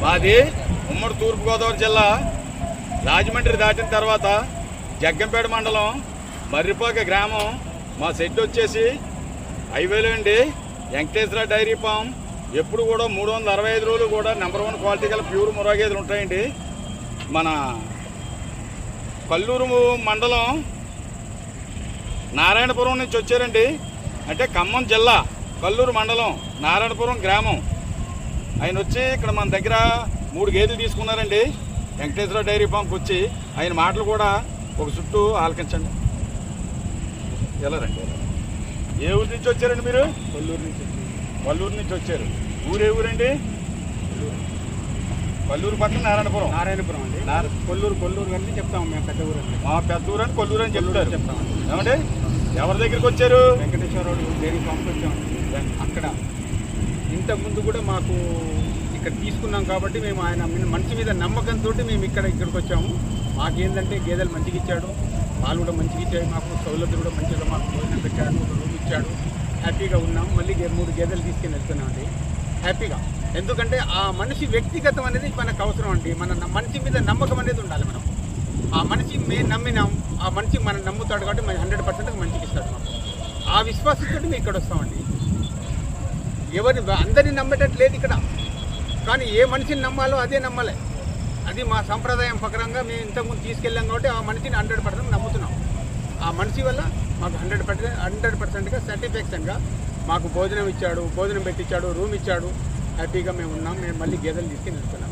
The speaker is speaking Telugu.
మాది ఉమ్మడి తూర్పుగోదావరి జిల్లా రాజమండ్రి దాటిన తర్వాత జగ్గంపేట మండలం మర్రిపాక గ్రామం. మా సెట్ వచ్చేసి హైవేలో అండి. Venkateswara dairy farm. ఎప్పుడు కూడా 365 రోజులు కూడా నెంబర్ 1 క్వాలిటీ గల ప్యూర్ ముర్రా గేదెలు ఉంటాయండి. మన కల్లూరు మండలం నారాయణపురం నుంచి వచ్చారండి. అంటే ఖమ్మం జిల్లా కల్లూరు మండలం నారాయణపురం గ్రామం. ఆయన వచ్చి ఇక్కడ మన దగ్గర 3 గేదెలు తీసుకున్నారండి. వెంకటేశ్వర డైరీ ఫామ్కి వచ్చి ఆయన మాటలు కూడా ఒక చుట్టూ ఆలకించండి. ఎలా రండి? ఏ ఊరు నుంచి వచ్చారండి మీరు? కొల్లూరు నుంచి వచ్చారు. ఊరే ఊరండి? కొల్లూరు పక్కన నారాయణపురం అండి. కొల్లూరు అని చెప్తాము మేము. పెద్ద ఊరు అండి. మా పెద్ద ఊరు అని కొల్లూరు అని చెప్తారు. ఏమండి? ఎవరి దగ్గరికి వచ్చారు? వెంకటేశ్వర డైరీ ఫామ్కి వచ్చామండి. అక్కడ ఇంతకుముందు కూడా మాకు ఇక్కడ తీసుకున్నాం కాబట్టి మేము ఆయన మనిషి మీద నమ్మకంతో మేము ఇక్కడికి వచ్చాము. మాకేంటంటే గేదెలు మంచిగా ఇచ్చాడు, పాలు కూడా మంచిగా ఇచ్చాడు, మాకు సౌలభ్యం కూడా మంచిగా మాకు భోజనం పెట్టాడు, ఒక రూమ్ ఇచ్చాడు. హ్యాపీగా ఉన్నాం. మళ్ళీ 3 గేదెలు తీసుకుని వెళ్తున్నామండి హ్యాపీగా. ఎందుకంటే ఆ మనిషి వ్యక్తిగతం అనేది మనకు అవసరం అండి. మన మనిషి మీద నమ్మకం అనేది ఉండాలి. మనం ఆ మనిషి మేము నమ్మినాం, ఆ మనిషి మనం నమ్ముతాడు కాబట్టి మనం 100% మంచిగా ఇస్తాడు. మాకు ఆ విశ్వాసంతో మేము ఇక్కడ వస్తామండి. అందరినీ నమ్మేటట్టు లేదు ఇక్కడ, కానీ ఏ మనిషిని నమ్మాలో అదే నమ్మాలి. అది మా సంప్రదాయం ప్రకారంగా మేము ఇంతకుముందు తీసుకెళ్ళాం కాబట్టి ఆ మనిషిని 100% నమ్ముతున్నాం. ఆ మనిషి వల్ల మాకు 100%గా సాటిస్ఫాక్షన్గా మాకు భోజనం ఇచ్చాడు, భోజనం పెట్టించాడు, రూమ్ ఇచ్చాడు. హ్యాపీగా మేము ఉన్నాం. మేము మళ్ళీ గేదెలు తీసుకుని వెళ్తున్నాం.